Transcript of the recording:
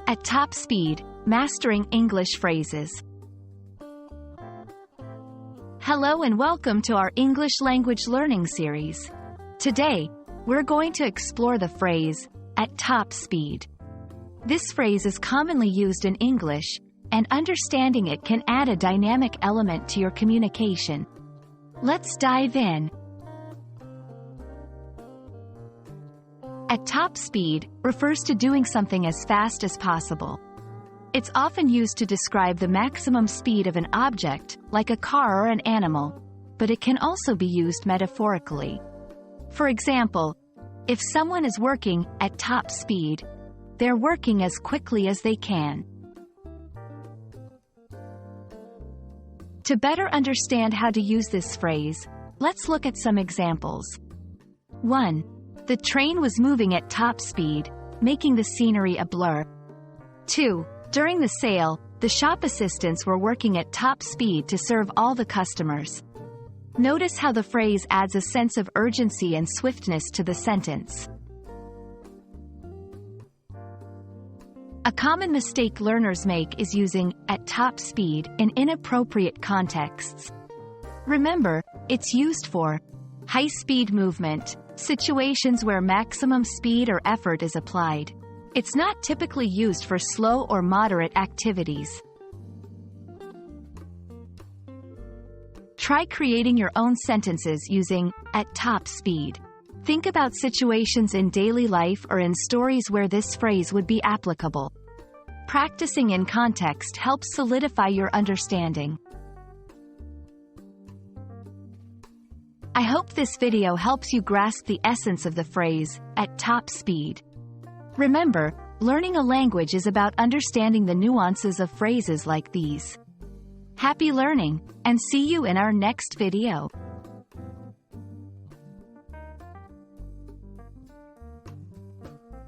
At top speed, mastering English phrases. Hello and welcome to our English language learning series. Today, we're going to explore the phrase, at top speed. This phrase is commonly used in English, and understanding it can add a dynamic element to your communication. Let's dive in. At top speed refers to doing something as fast as possible. It's often used to describe the maximum speed of an object, like a car or an animal, but it can also be used metaphorically. For example, if someone is working at top speed, they're working as quickly as they can. To better understand how to use this phrase, let's look at some examples. 1. The train was moving at top speed, making the scenery a blur. 2. During the sale, the shop assistants were working at top speed to serve all the customers. Notice how the phrase adds a sense of urgency and swiftness to the sentence. A common mistake learners make is using at top speed in inappropriate contexts. Remember, it's used for high-speed movement, situations where maximum speed or effort is applied. It's not typically used for slow or moderate activities. Try creating your own sentences using at top speed. Think about situations in daily life or in stories where this phrase would be applicable. Practicing in context helps solidify your understanding. I hope this video helps you grasp the essence of the phrase, at top speed. Remember, learning a language is about understanding the nuances of phrases like these. Happy learning, and see you in our next video.